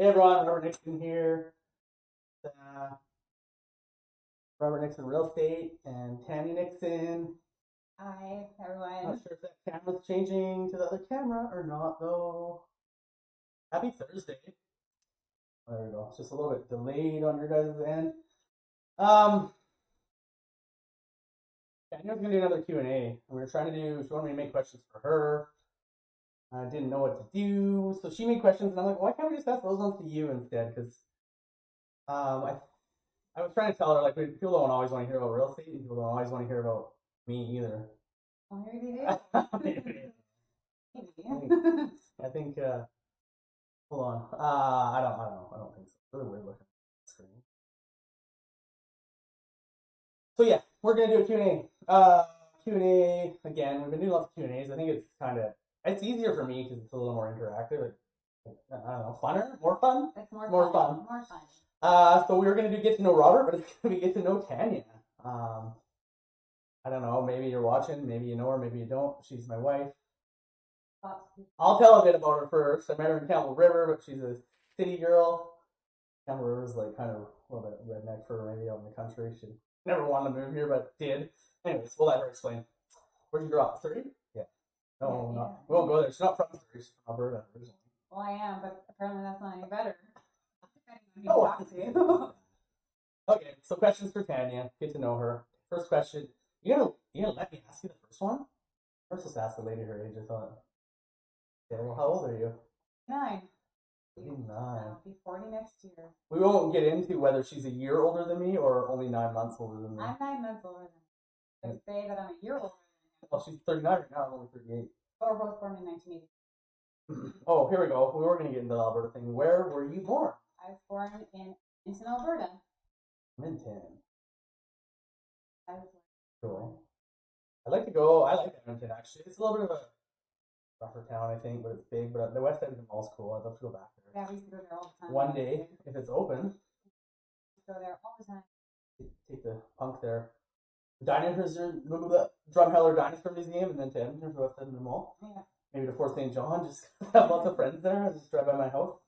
Hey everyone, Robert Nixon here. Robert Nixon Real Estate and Tanya Nixon. Hi, Not everyone. sure if that camera's changing to the other camera or not though. Happy Thursday. Oh, there we go. It's just a little bit delayed on your guys' end. Um, Tanya's gonna do another Q&A. And we were trying to do, she wanted me to make questions for her. I didn't know what to do, so she made questions, and I'm like, why can't we just ask those ones to you instead? Because I was trying to tell her, like, people don't always want to hear about real estate, and people don't always want to hear about me either. Oh, maybe they do. Maybe. I think, hold on. I don't think so. It's really weird looking at the screen. So yeah, we're gonna do a Q&A. Q&A again. We've been doing lots of Q&As. I think it's easier for me because it's a little more interactive. I don't know, funner, more fun. It's more fun. More fun. So we were gonna do get to know Robert, but it's gonna be get to know Tanya. I don't know. Maybe you're watching. Maybe you know her. Maybe you don't. She's my wife. I'll tell a bit about her first. I met her in Campbell River, but she's a city girl. Campbell River is like kind of a little bit redneck for her, maybe out in the country. She never wanted to move here, but did. Anyways, we'll let her explain. Where'd you grow up? Surrey? Yeah. No, Yeah, not. We won't go there. She's not from Surrey. She's from Alberta originally. Well, I am, but apparently that's not any better. Okay, so questions for Tanya. Get to know her. First question. You gonna let me ask you the first one? We're supposed to ask the lady her age, I thought. Okay, well, how old are you? 9. 9. I'll be 40 next year. We won't get into whether she's a year older than me or only 9 months older than me. I'm 9 months older than you. I say that I'm a year older than you. Well, she's 39 right now. I'm only 38. But we're both born in 1980. Oh, here we go. We were going to get into the Alberta thing. Where were you born? I was born in Edmonton, Alberta. Edmonton. Cool. I like Edmonton, actually. It's a little bit of a rougher town, I think, but it's big. But the West Edmonton Mall's cool. I'd love to go back there. Yeah, we used to go there all the time. One day, if it's open. Go there all the time. Take the punk there. The Drumheller Dinosaur Museum, and then to Edmonton for West Edmonton Mall. Yeah. Maybe to Fort St. John, just have lots of friends there and just drive by my house.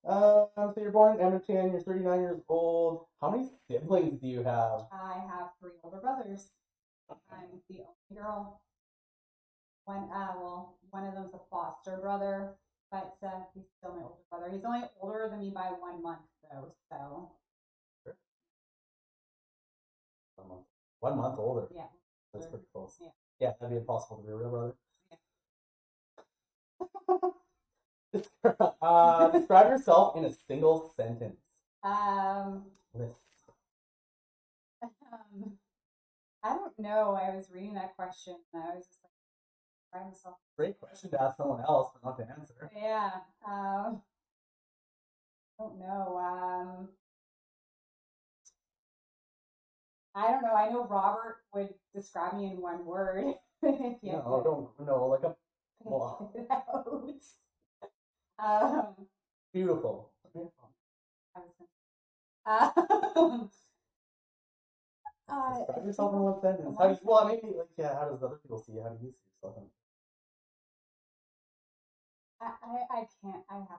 So you're born in Edmonton, you're 39 years old. How many siblings do you have? I have 3 older brothers. I'm the only girl. One of them's a foster brother, but he's still my older brother. He's only older than me by 1 month, though. So. Sure. 1 month older. Yeah. That's pretty close. Yeah. Yeah, that'd be impossible to be a real brother. Describe yourself in a single sentence. List. I don't know. I was reading that question and I was just like, trying myself. Great question to ask someone else, but not to answer. Yeah. I don't know. I don't know. I know Robert would describe me in 1 word. Like a well. Beautiful. Describe yourself in 1 sentence. How does other people see you? How do you see yourself? I can't. I have to.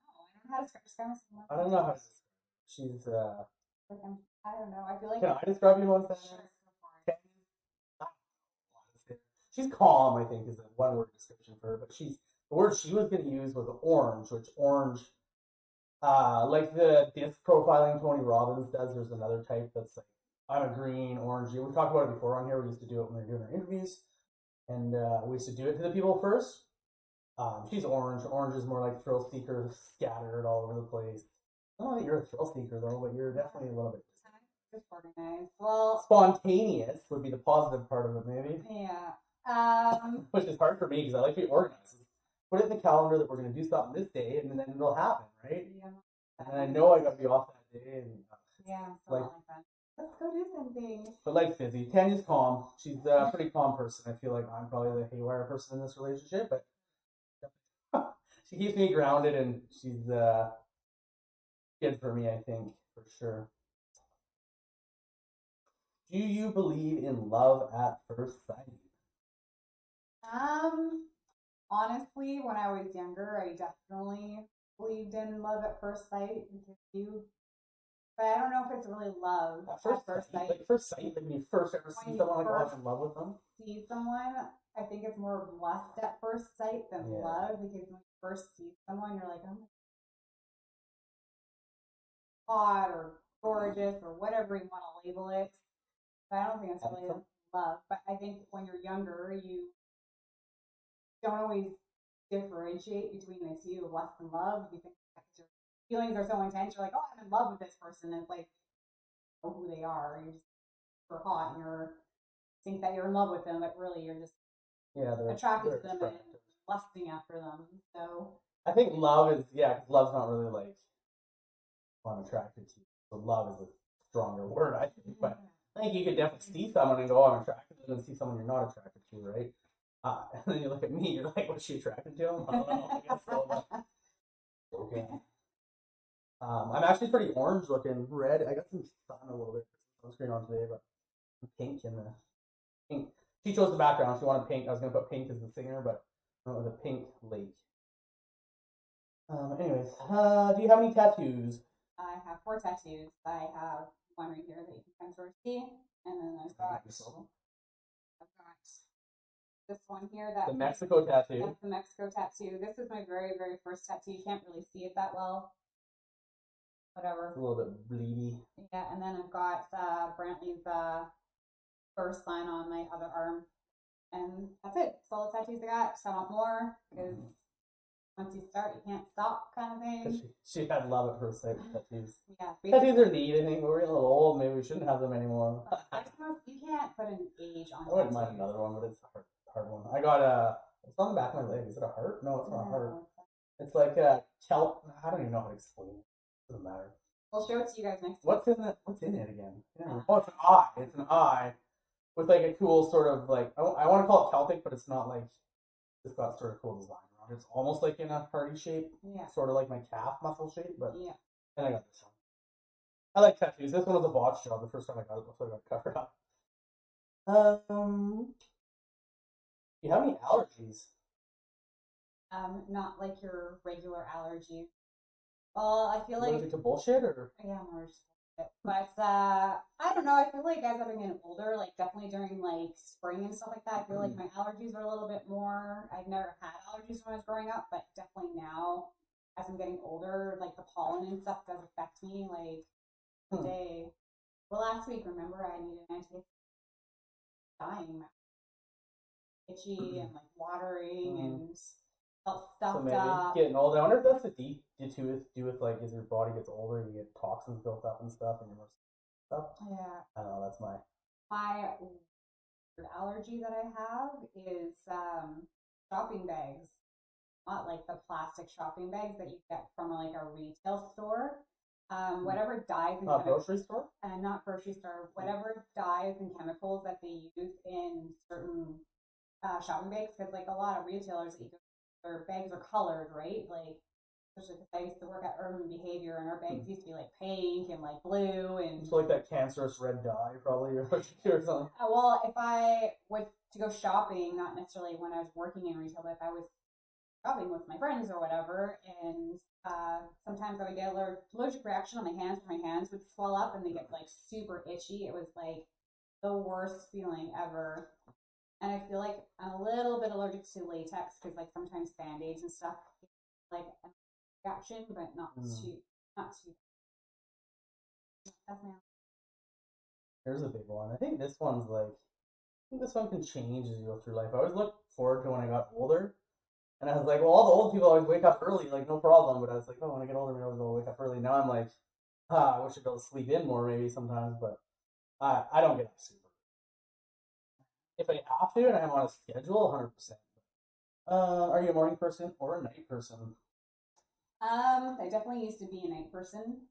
I don't know. I don't know how to describe myself. I don't know how to. She's I don't know. I feel like. Can I describe you in 1 sentence? She's calm, I think, is a 1-word description for her. But the word she was going to use was orange, which orange, like the disc profiling Tony Robbins does. There's another type that's like, I'm a green, orange. We've talked about it before on here. We used to do it when we were doing our interviews, and we used to do it to the people first. She's orange. Orange is more like thrill seeker, scattered all over the place. I don't know that you're a thrill seeker though, but you're definitely a little bit. Organized. Well, spontaneous would be the positive part of it, maybe. Yeah. Which is hard for me because I like to be organized. Put it in the calendar that we're going to do something this day, and then it'll happen, right? Yeah. And I know I got to be off that day, and yeah, like fun. Let's go do something. But life's busy. Tanya's calm. She's a pretty calm person. I feel like I'm probably the haywire person in this relationship, but she keeps me grounded, and she's good for me, I think, for sure. Do you believe in love at first sight? honestly, when I was younger, I definitely believed in love at first sight but I don't know if it's really love At at first sight. like first sight, like when you first ever see When you someone, like first fall in love with them. see someone, I think it's more lust at first sight than Yeah. love, because when you first see someone, you're like, oh, hot or gorgeous or whatever you want to label it. But I don't think it's really love. But I think when you're younger, you don't always differentiate between the two of lust and love. You think your feelings are so intense, you're like, oh, I'm in love with this person. And it's like, you know who they are. You're just super hot and you think that you're in love with them, but really you're just attracted to them and lusting after them. So I think love is, because love's not really like, I'm attracted to you. So love is a stronger word, I think. But I think you could definitely see someone and go, I'm attracted to them, and see someone you're not attracted to, right? And then you look at me, you're like, was she attracted to him? I don't know. I guess so. But... Okay. I'm actually pretty orange looking. Red. I got some sun a little bit. Sunscreen on today, but pink in the pink. She chose the background. She wanted pink. I was gonna put pink as the singer, but I went with a pink lake. Anyways, do you have any tattoos? I have 4 tattoos. I have one right here that you can kind of see, and then I've got this one here, the Mexico tattoo. That's the Mexico tattoo. This is my very, very first tattoo. You can't really see it that well. Whatever. It's a little bit bleedy. Yeah, and then I've got Brantley's first sign on my other arm. And that's it. That's all the tattoos I got. So I want more, because once you start, you can't stop, kind of thing. She had love at first sight with tattoos. Yeah. Tattoos are neat. I think we're getting a little old. Maybe we shouldn't have them anymore. You can't put an age on. I wouldn't mind another one, but it's a hard one. I got it's on the back of my leg. Is it a heart? No, it's not a heart. It's like a kelp. I don't even know how to explain it. Doesn't matter. We'll show it to you guys next week. What's in it again? Oh, it's an eye. It's an eye with like a cool sort of like, I want to call it Celtic, but it's not like, it's got sort of cool design around it. It's almost like in a party shape. Yeah. Sort of like my calf muscle shape, but yeah. And I got this one. I like tattoos. This one was a botch job the first time I got it before I got covered up. Do you have any allergies? Not like your regular allergy. Well, I feel like allergic to bullshit, or yeah, I'm allergic to bullshit. But I don't know. I feel like as I've been getting older, like definitely during like spring and stuff like that, I feel like my allergies are a little bit more. I've never had allergies when I was growing up, but definitely now, as I'm getting older, like the pollen and stuff does affect me. Like today, last week, remember I needed an antibiotic. Dying, itchy and like watering and felt stuffed up. Getting old. I wonder if that's to do with like as your body gets older, you get toxins built up and stuff, and you're more stuff. Yeah. I don't know. That's my allergy that I have is shopping bags, not like the plastic shopping bags that you get from like a retail store. Whatever dyes and grocery store? Not grocery store. Whatever dyes and chemicals that they use in certain shopping bags, because like a lot of retailers, their bags are colored, right? Like, especially because I used to work at Urban Behavior, and our bags used to be like pink and like blue and. So like that cancerous red dye, probably, or something. Well, if I was to go shopping, not necessarily when I was working in retail, but if I was shopping with my friends or whatever, and sometimes I would get an allergic reaction on my hands, where my hands would swell up and they get like super itchy. It was like the worst feeling ever. And I feel like I'm a little bit allergic to latex, because like sometimes Band-Aids and stuff like a reaction, but not too. That's my. Here's a big one. I think this one can change as you go through life. I always looked forward to when I got older. And I was like, well, all the old people always wake up early, like, no problem. But I was like, oh, when I get older, maybe I'll wake up early. Now I'm like, I wish I'd be able to sleep in more maybe sometimes, but I don't get up super. If I have to and I'm on a schedule, 100%. Are you a morning person or a night person? I definitely used to be a night person.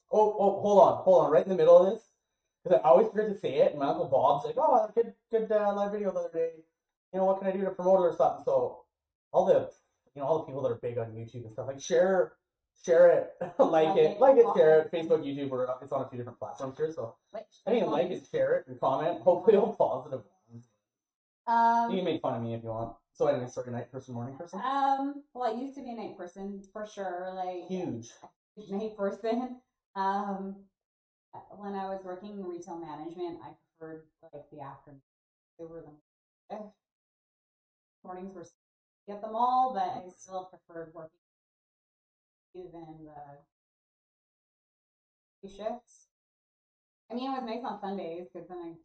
Hold on. Right in the middle of this, because I always forget to say it, and my Uncle Bob's like, oh, good live video the other day. You know, what can I do to promote it or something? So all the people that are big on YouTube and stuff, like share it, like it, share it, Facebook, YouTube, or it's on a few different platforms here. So like it, share it, and comment. Hopefully all positive ones. You can make fun of me if you want. So anyway, sorry, night person, morning person? Well, I used to be a night person for sure. Like Huge. huge night person. When I was working in retail management, I preferred like the afternoon. They were the mornings were at the mall, but I still preferred working even the shifts. I mean, it was nice on Sundays because then I,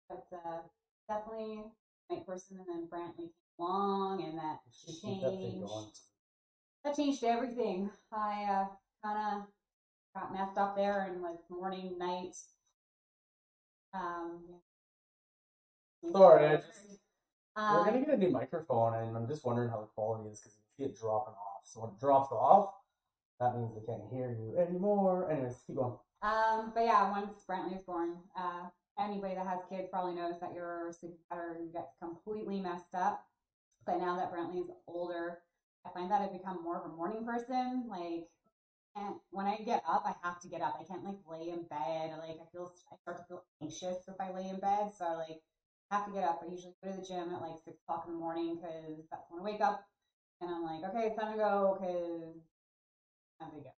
but definitely night person. And then Brantley came along, and that changed. That changed everything. I kind of got messed up there and like morning, night. Sorry, we're gonna get a new microphone, and I'm just wondering how the quality is because you see it dropping off. So when it drops off, that means they can't hear you anymore. Anyways, keep going. But yeah, once Brantley was born, anybody that has kids probably knows that your sleep pattern gets completely messed up. But now that Brantley is older, I find that I've become more of a morning person. Like, and when I get up, I have to get up. I can't like lay in bed. Like I start to feel anxious if I lay in bed. So I like have to get up. I usually go to the gym at like 6 o'clock in the morning because that's when I wake up. And I'm like, okay, it's time to go because time to go.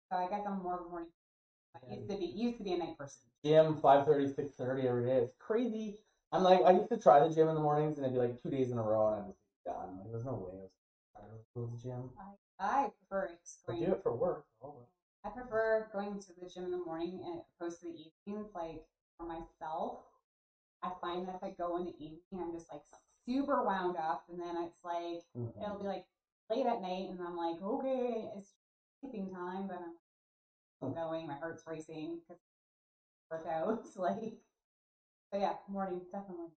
So I guess I'm more of a morning. I used to be a night person. Gym 5:30, 6:30 every day. It's crazy. I'm like, I used to try the gym in the mornings, and it'd be like 2 days in a row, and I'd just be done. Like, there's no way I was go to the gym. I prefer I do it for work. I prefer going to the gym in the morning and opposed to the evenings. Like for myself, I find that if I go in the evening, I'm just like super wound up, and then it's like it'll be like late at night, and I'm like, okay, it's sleeping time, but I'm going, my heart's racing because workouts, like. But yeah, morning definitely.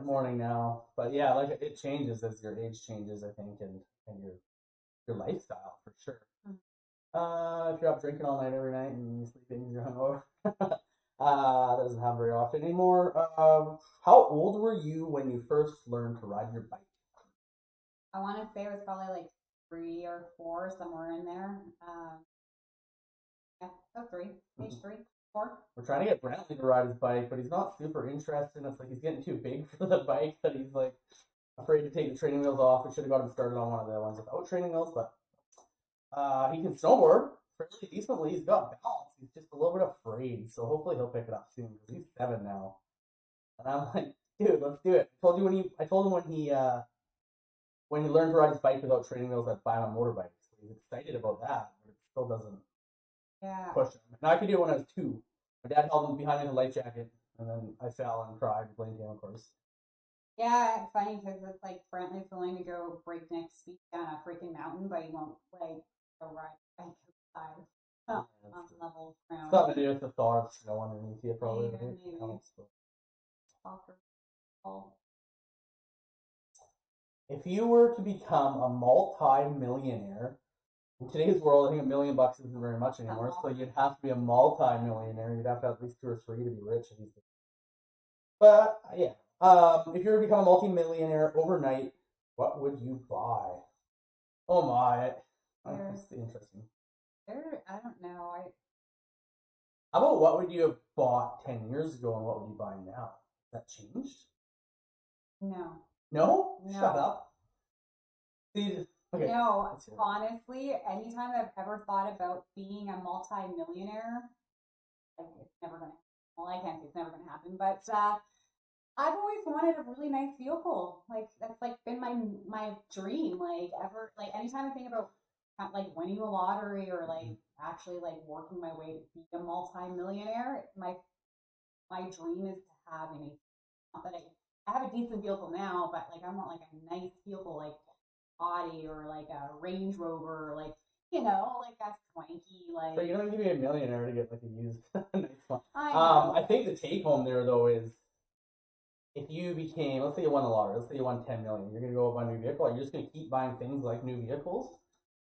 Morning now, but yeah, like it changes as your age changes, I think, and your lifestyle for sure. If you're up drinking all night every night and sleeping, you're hungover. That doesn't happen very often anymore. How old were you when you first learned to ride your bike? I want to say it was probably like 3 or 4, somewhere in there. Yeah, about 3, age 3, 4. We're trying to get Brantley to ride his bike, but he's not super interested. It's like he's getting too big for the bike that he's like afraid to take the training wheels off. We should have got him started on one of the ones without training wheels, but he can snowboard fairly decently. He's got balance. He's just a little bit afraid, so hopefully he'll pick it up soon because he's 7 now. And I'm like, dude, let's do it. I told him when he learned to ride his bike without training wheels, I'd buy him a motorbike. So he's excited about that, but it still doesn't push him. Now I could do it when I was 2. My dad held him behind me in a life jacket, and then I fell and cried and blamed him, of course. Yeah, it's funny because it's like Brantley's willing to go breakneck speed down a freaking mountain, but he won't like go ride a bike outside on level ground. It's something to do with the thought of snow underneath you, probably. Maybe. If you were to become a multi-millionaire, in today's world, I think $1 million isn't very much anymore, so you'd have to be a multi-millionaire. You'd have to have at least 2 or 3 to be rich. But yeah, if you were to become a multi-millionaire overnight, what would you buy? Oh my, that's interesting. I don't know. How about what would you have bought 10 years ago, and what would you buy now? Has that changed? No. No? Shut up. See, okay. No, honestly, anytime I've ever thought about being a multi-millionaire, it's never going to happen. Well, I can't say it's never going to happen, but I've always wanted a really nice vehicle. Like, that's like been my dream. Like, anytime I think about like winning the lottery or like actually like working my way to be a multi-millionaire, my dream is to have not that I have a decent vehicle now, but like I want like a nice vehicle, like Audi or like a Range Rover, or like like a swanky like. So you're gonna give me $1 million to get like a used nice one. I think the take home there though is if you became, let's say you won the lottery, let's say you won 10 million, you're gonna go buy a new vehicle. Are you just gonna keep buying things like new vehicles,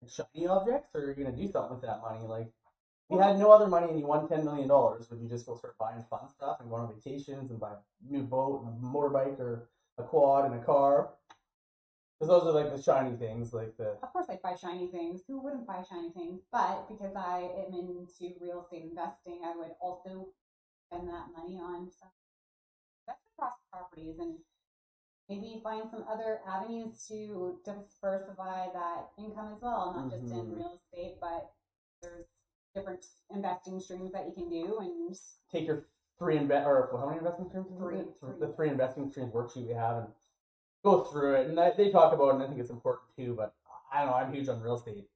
like shiny objects, or are you gonna do something with that money? Like, if you had no other money and you won $10 million, would you just go start buying fun stuff and go on vacations and buy a new boat and a motorbike or a quad and a car? Because those are like the shiny things, like the. Of course, I'd buy shiny things. Who wouldn't buy shiny things? But because I am into real estate investing, I would also spend that money on some investment across properties and maybe find some other avenues to diversify that income as well, not just in real estate, but there's different investing streams that you can do and take your how many investment streams? The three investing streams worksheet we have and go through it. And they talk about it, and I think it's important too, but I don't know, I'm huge on real estate.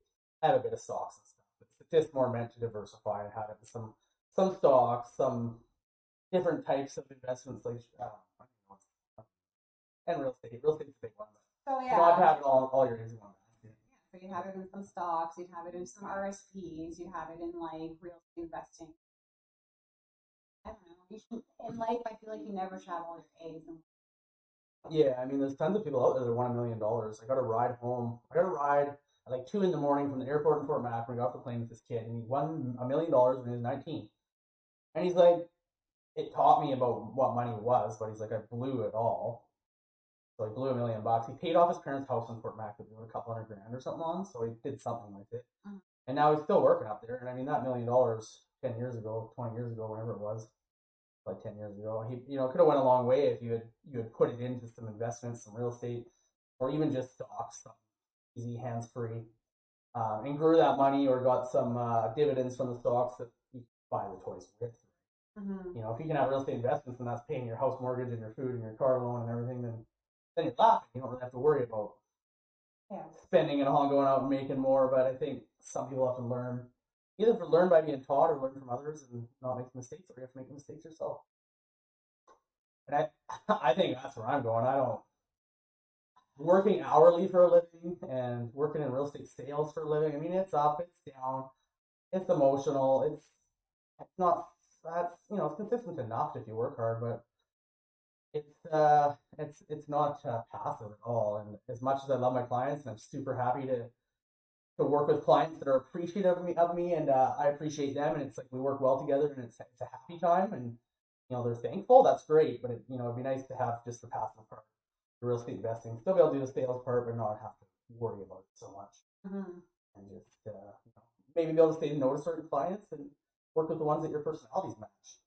I have a bit of stocks and stuff. It's just more meant to diversify and have some stocks, some different types of investments, like and real estate. Real estate's a big one. So yeah, not have it all your eggs in one basket. So you'd have it in some stocks, you'd have it in some RSPs, you'd have it in like real estate investing. I don't know. In life, I feel like you never should have all your eggs in. Yeah, I mean, there's tons of people out there that won $1 million. I got a ride home. I got a ride at like 2 a.m. from the airport in Fort Mac when we got off the plane with this kid, and he won $1 million when he was 19. And he's like, it taught me about what money was, but he's like, I blew it all. So he blew $1 million. He paid off his parents' house in Fort Mac that we were a couple $100,000 or something on, so he did something with it. And now he's still working up there. And I mean, that $1 million 10 years ago, 20 years ago, whenever it was, like 10 years ago, he could have went a long way if you had put it into some investments, some real estate, or even just stocks, some easy, hands-free, and grew that money or got some dividends from the stocks that you buy the toys with. If you can have real estate investments and that's paying your house mortgage and your food and your car loan and everything, then you're laughing. You don't really have to worry about spending it all, going out and making more. But I think some people have to learn by being taught or learn from others and not make mistakes, or you have to make mistakes yourself. And I think that's where I'm going. I don't working hourly for a living and working in real estate sales for a living. I mean, it's up, it's down, it's emotional. It's not that it's consistent enough if you work hard, but it's not passive at all. And as much as I love my clients, and I'm super happy to work with clients that are appreciative of me, and I appreciate them, and it's like we work well together, and it's a happy time, and they're thankful. That's great, but it'd be nice to have just the passive part, the real estate investing, still be able to do the sales part, but not have to worry about it so much, and just maybe be able to say no to certain clients and work with the ones that your personalities match,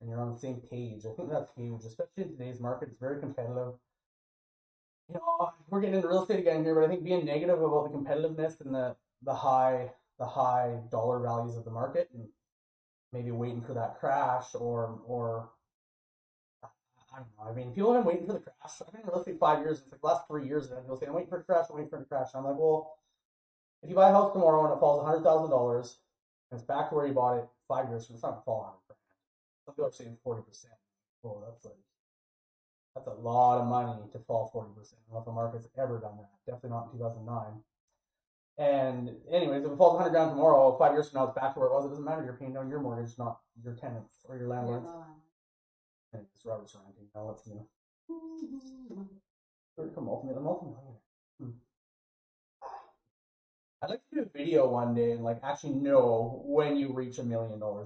and you're on the same page. I think that's huge, especially in today's market. It's very competitive. We're getting into real estate again here, but I think being negative about the competitiveness and the high dollar values of the market, and maybe waiting for that crash, or I don't know. I mean, people have been waiting for the crash. I've been in real estate 5 years. It's like the last 3 years, and people say, I'm waiting for the crash. I'm waiting for the crash. And I'm like, well, if you buy a house tomorrow and it falls $100,000 and it's back to where you bought it 5 years from, it's not gonna fall $100,000. Some people are saying 40%. Oh, that's a lot of money to fall 40%. I don't know if the market's ever done that. Definitely not in 2009. And anyways, if it falls $100,000 tomorrow, 5 years from now, it's back to where it was. It doesn't matter. You're paying down your mortgage, not your tenants or your landlords. And it's Robert's ranting. Now let's become multi-millionaire. I'd like to do a video one day and like actually know when you reach $1 million. I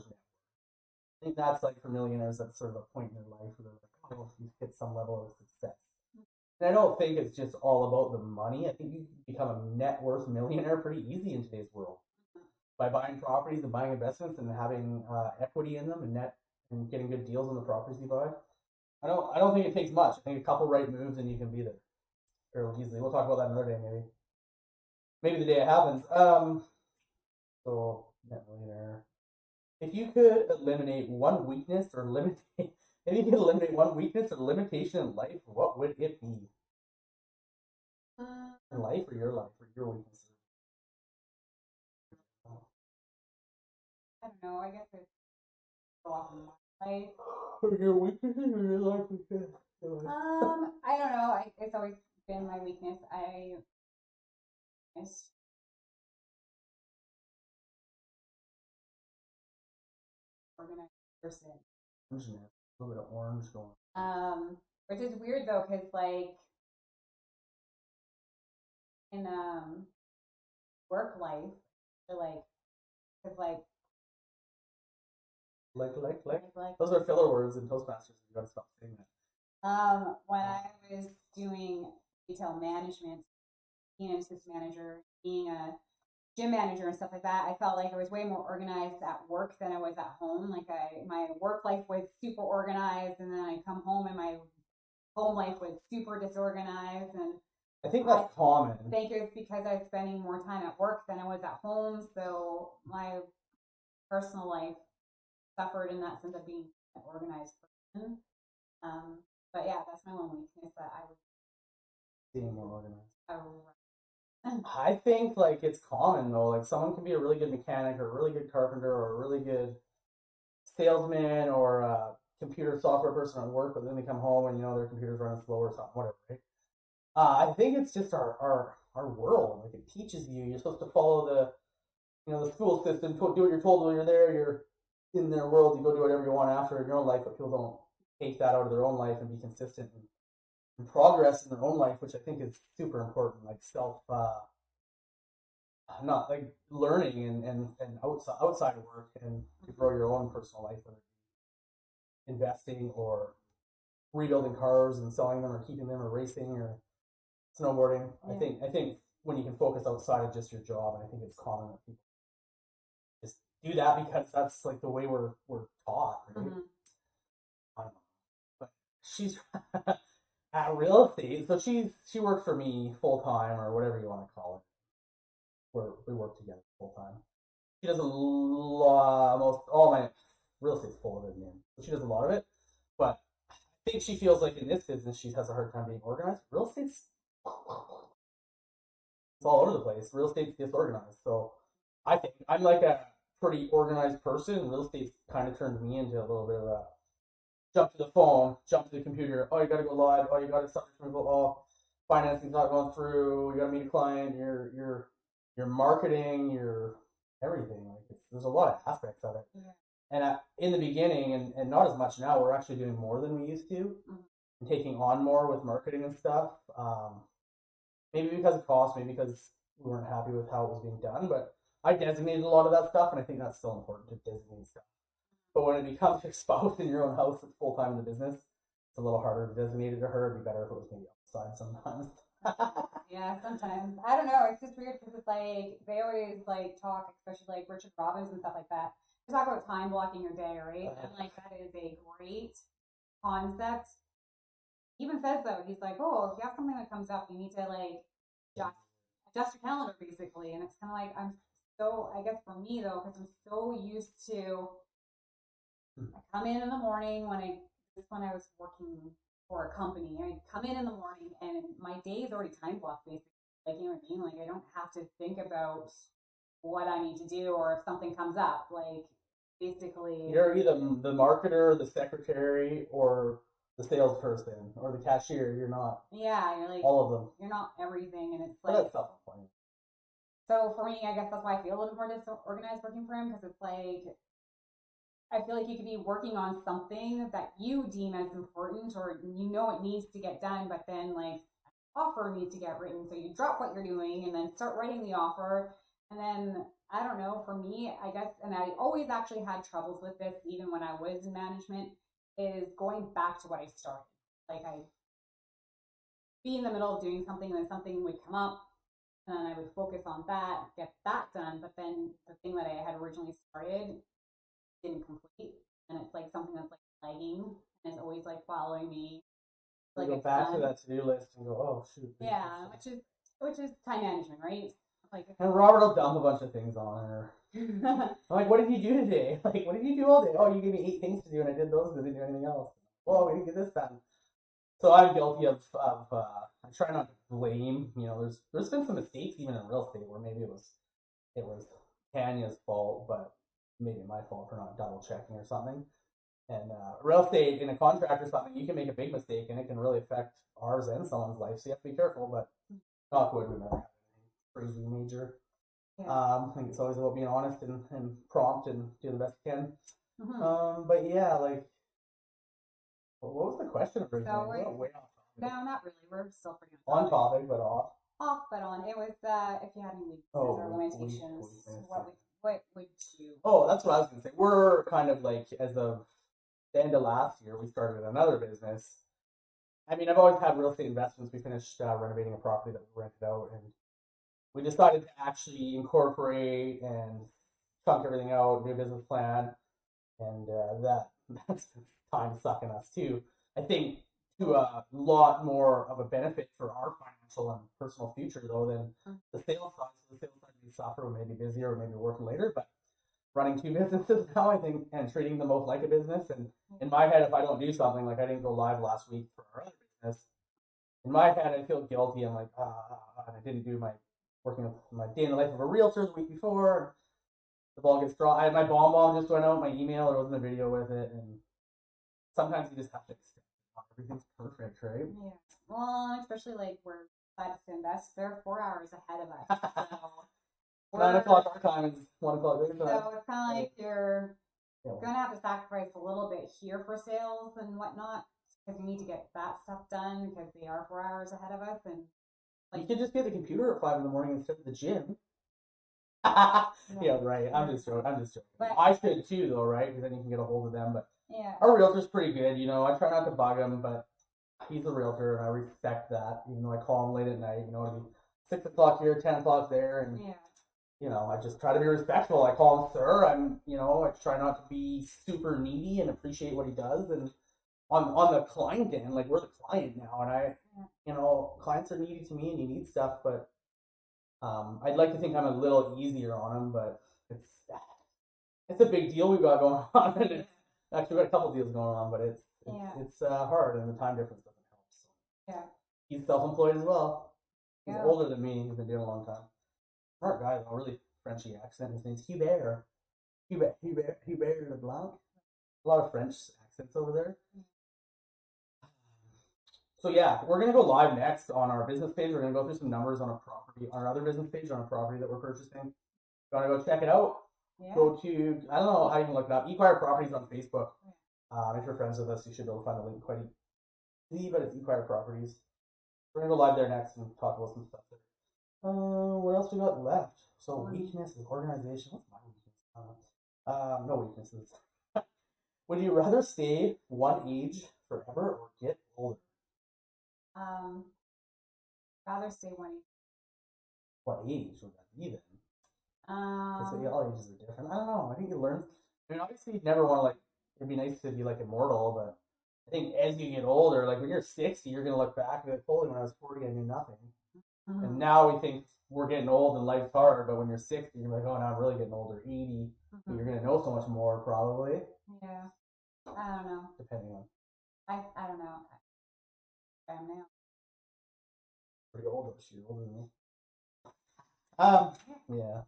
think that's like for millionaires, that's sort of a point in their life where they're like, oh, you hit some level of success. And I don't think it's just all about the money. I think you can become a net worth millionaire pretty easy in today's world by buying properties and buying investments and having equity in them and getting good deals on the properties you buy. I don't think it takes much. I think a couple right moves and you can be there fairly easily. We'll talk about that another day, maybe the day it happens. So net millionaire. If you could eliminate one weakness or limitation in life, what would it be? In life or your weaknesses? I don't know. I guess it's go off in my life. Your weaknesses or your life? I don't know. It's always been my weakness. Organized person. A little bit of orange going. Which is weird though, because like in work life, like those are filler words in Toastmasters. You gotta stop saying that. When I was doing retail management, being an assistant manager, being a gym manager and stuff like that, I felt like I was way more organized at work than I was at home. Like my work life was super organized, and then I come home and my home life was super disorganized. And I think that's common. I think it's because I was spending more time at work than I was at home, so my personal life suffered in that sense of being an organized person. But yeah, that's my one weakness, that I would Being more organized. uh, I think like it's common though. Like someone can be a really good mechanic or a really good carpenter or a really good salesman or a computer software person at work, but then they come home and their computer's running slow or something, whatever. Right? I think it's just our world. Like it teaches you. You're supposed to follow the school system. Do what you're told when you're there. You're in their world. You go do whatever you want after in your own life, but people don't take that out of their own life and be consistent and progress in their own life, which I think is super important. Like not like learning and outside of work and to grow your own personal life, whether it's investing or rebuilding cars and selling them or keeping them or racing or snowboarding. Yeah. I think when you can focus outside of just your job, and I think it's common that people just do that because that's like the way we're taught, right? Mm-hmm. I don't know. But she's at real estate, so she works for me full time or whatever you want to call it. We work together full time. She does most all my real estate's full of it, man. So she does a lot of it, but I think she feels like in this business she has a hard time being organized. Real estate's it's all over the place. Real estate's disorganized. So I think I'm like a pretty organized person. Real estate kind of turned me into a little bit of a jump to the phone, jump to the computer. Oh, you got to go live. Oh, you got to start removal. Oh, financing's not going through. You got to meet a client. Your marketing, your everything. Like there's a lot of aspects of it. Yeah. And in the beginning, and not as much now, we're actually doing more than we used to, and taking on more with marketing and stuff. Maybe because of cost, maybe because we weren't happy with how it was being done. But I designated a lot of that stuff, and I think that's still important to designate stuff. But when it becomes your spouse in your own house that's full time in the business, it's a little harder to designate it to her. It'd be better if it was maybe outside sometimes. Yeah, sometimes. I don't know. It's just weird because it's like they always like talk, especially like Richard Robbins and stuff like that. They talk about time blocking your day, right? And like that is a great concept. He even says though, he's like, oh, if you have something that comes up, you need to like adjust your calendar basically. And it's kind of like I guess for me though, because I'm so used to. I come in the morning when I was working for a company. I come in the morning and my day is already time blocked basically. Like, you know what I mean? Like I don't have to think about what I need to do or if something comes up. Like basically you're either the marketer, the secretary, or the salesperson or the cashier. You're not. Yeah, you're like all of them. You're not everything, and it's like that's self-employment. So for me, I guess that's why I feel a little more disorganized working for him, because it's like I feel like you could be working on something that you deem as important or it needs to get done, but then like an offer needs to get written. So you drop what you're doing and then start writing the offer. And then, I don't know, for me, I guess, and I always actually had troubles with this even when I was in management, is going back to what I started. Like I'd be in the middle of doing something and then something would come up and then I would focus on that, get that done. But then the thing that I had originally started didn't complete, and it's like something that's like lagging and it's always like following me. Like go back to that to-do list and go, oh shoot. Yeah, which is time management, right? Like, and Robert will dump a bunch of things on her. I'm like, what did you do today? Like, what did you do all day? Oh, you gave me 8 things to do, and I did those. I didn't do anything else. Well, we didn't get this done. So I'm guilty of I try not to blame. There's been some mistakes even in real estate where maybe it was Tanya's fault, but maybe my fault for not double checking or something. And real estate in a contract or something, you can make a big mistake and it can really affect ours and someone's life. So you have to be careful. But knock wood, we never have anything crazy major. Yeah. I think it's always about being honest and prompt and do the best you can. Mm-hmm. But yeah, like, what was the question originally? So way off topic. No, not really. We're still pretty on topic, but off. Off, but on. It was if you had any weaknesses or limitations, what would you? Oh, that's what I was going to say. We're kind of like, as of the end of last year, we started another business. I mean, I've always had real estate investments. We finished renovating a property that we rented out, and we decided to actually incorporate and chunk everything out, do a business plan, and that's time sucking us too. I think to a lot more of a benefit for our financial and personal future though than the sales side. So the sales side may suffer, we may be busier, or maybe working later, but running two businesses now, I think, and treating them both like a business. And in my head, if I don't do something, like I didn't go live last week for our other business, in my head, I feel guilty. I'm like, I didn't do my working with my day in the life of a realtor the week before. The ball gets dropped. My bomb just went out, my email, there wasn't a video with it. And sometimes you just have to accept everything's perfect, right? Yeah. Well, especially like we're decided to invest, they're 4 hours ahead of us. So 9 o'clock our time is 1 o'clock their time. So it's kind of like you're going to have to sacrifice a little bit here for sales and whatnot because we need to get that stuff done because they are 4 hours ahead of us. And like, you could just be at the computer at 5 in the morning instead of the gym. Yeah, right. I'm just joking. But I should too, though, right? Because then you can get a hold of them. But yeah, our realtor's pretty good. You know, I try not to bug him, but he's a realtor, and I respect that. Even though I call him late at night, you know, it'll be 6 o'clock here, 10 o'clock there, and yeah. You know, I just try to be respectful. I call him sir. I try not to be super needy and appreciate what he does. And on the client end, like we're the client now, and clients are needy to me, and you need stuff, but I'd like to think I'm a little easier on them, but it's a big deal we've got going on, and it's actually we've got a couple deals going on, but it's hard, and the time difference doesn't help. So. Yeah, He's self-employed as well. He's older than me. He's been doing it a long time. Smart guy, a really Frenchy accent. His name's Hubert LeBlanc. A lot of French accents over there. So yeah, we're gonna go live next on our business page. We're gonna go through some numbers on a property, on our other business page, on a property that we're purchasing. You wanna go check it out? Yeah. Go to, I don't know how you can look it up. Equire Properties on Facebook. If you're friends with us, you should be able to find the link quite easy, but it's Equire Properties. We're gonna go live there next and talk about some stuff there. What else we got left? So weaknesses, organization. What's my weakness? No weaknesses. Would you rather stay one age forever or get older? Rather stay one age. What age would that be then? Because all ages are different. I don't know. I think you learn. I mean, obviously, you'd never want to it'd be nice to be immortal, but I think as you get older, when you're 60, you're gonna look back and be like, holy, when I was 40, I knew nothing. Mm-hmm. And now we think we're getting old and life's hard, but when you're 60, you're like, oh, now I'm really getting older. 80, mm-hmm. You're gonna know so much more probably. Yeah, I don't know. Depending on. I don't know. I'm now. Pretty old though. She's older than me. Yeah.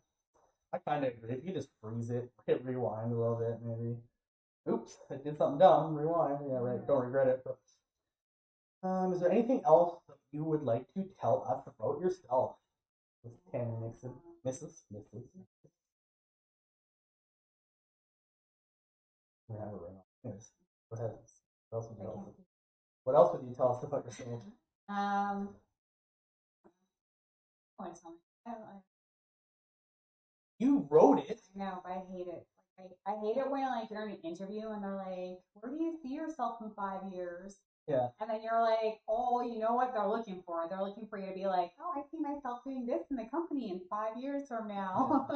I kind of agree. If you just freeze it, hit rewind a little bit, maybe. Oops, I did something dumb. Rewind. Yeah, right. Don't regret it. But is there anything else that you would like to tell us about yourself, Miss Tanya Nixon, Mrs. We have a ring on. Anyways, go ahead. What else would you tell us about yourself? You wrote it. I know, but I hate it. I hate it when you're in an interview and they're like, "Where do you see yourself in 5 years?" Yeah. And then you're like, "Oh, you know what they're looking for? They're looking for you to be like, oh, I see myself doing this in the company in 5 years from now."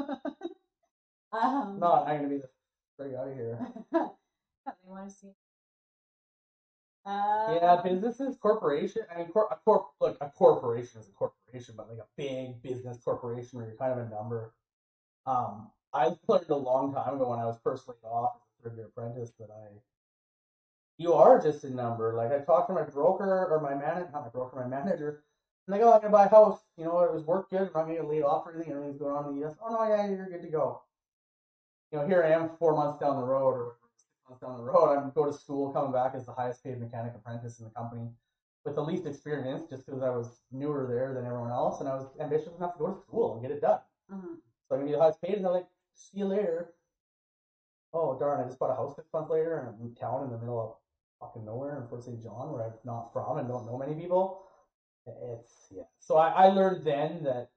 Yeah. Not, I'm gonna be the freak out of here. They want to see. Yeah, businesses, corporation. I mean, a corporation is a corporation, but a big business corporation where you're kind of a number. I learned a long time ago when I was first laid off as a third-year apprentice that you are just a number. I talked to my broker or my manager, and they go, I'm gonna buy a house. You know, it was work good. I'm not gonna get laid off or anything. Everything's going on in the US. Oh no, yeah, you're good to go. You know, here I am 4 months down the road or 6 months down the road. I'm go to school, coming back as the highest paid mechanic apprentice in the company with the least experience, just because I was newer there than everyone else, and I was ambitious enough to go to school and get it done. Mm-hmm. So I'm gonna be the highest paid, and they're like, see you later. Oh darn, I just bought a house 6 months later, and I'm in town in the middle of fucking nowhere in Fort St. John, where I'm not from and don't know many people. So I learned then that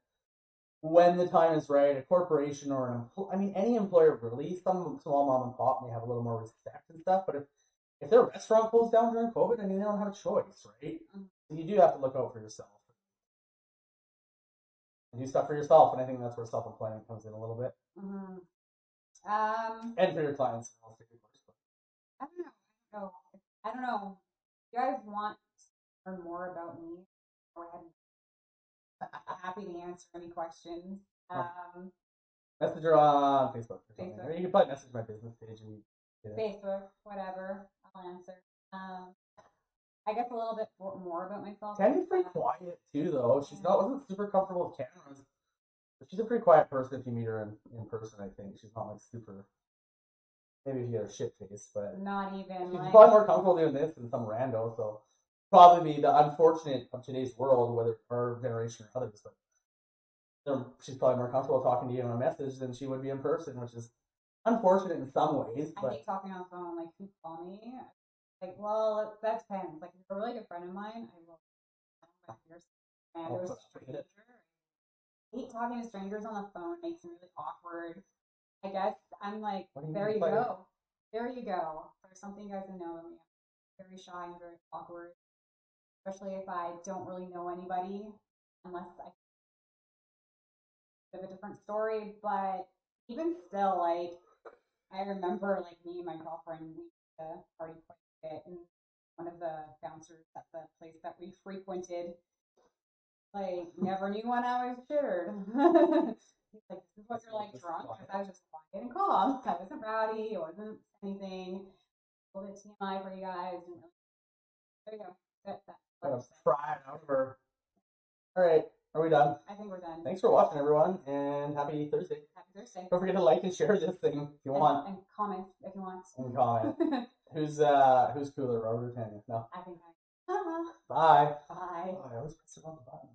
when the time is right, a corporation or any employer really, some small mom and pop may have a little more respect and stuff, but if their restaurant closed down during COVID, they don't have a choice, right? Mm-hmm. So you do have to look out for yourself. and do stuff for yourself. And I think that's where self-employment comes in a little bit. Mm-hmm. And for your clients. I don't know. I don't know. You guys want to learn more about me? Go ahead. I'm happy to answer any questions. Message her on Facebook or something. Facebook. Or you can probably message my business page and Facebook, whatever. I'll answer. I guess a little bit more about myself. Tanya's pretty quiet too, though. She's wasn't super comfortable with cameras. But she's a pretty quiet person if you meet her in person, I think. She's not like super. Maybe if you get her shit face, but. Not even. She's probably more comfortable doing this than some rando, so. Probably be the unfortunate of today's world, whether our generation or others, but. She's probably more comfortable talking to you on a message than she would be in person, which is unfortunate in some ways. I hate talking on the phone. Like, you call me. Like, well, that depends. Like, if you're a really good friend of mine, I will. But if you're a stranger, I hate talking to strangers on the phone. It makes me really awkward. I guess I'm like, there you go. There you go. There's something you guys can know of me. I'm very shy and very awkward, especially if I don't really know anybody, unless I have a different story. But even still, like, I remember, like, me and my girlfriend, we used to party quite a bit, and one of the bouncers at the place that we frequented, like, never knew when I was shittered. He's like, this is what you're like drunk? Because I was just quiet and calm. I wasn't rowdy. I wasn't anything. A little bit TMI for you guys. And there you go. That's try it out of her. All right. Are we done? I think we're done. Thanks for watching, everyone, and happy Thursday. Happy Thursday. Don't forget to like and share this thing if you want. And comment if you want. And comment. Who's cooler, Robert or Tanya? No. I think Bye. Bye. Oh, I always press it on the button.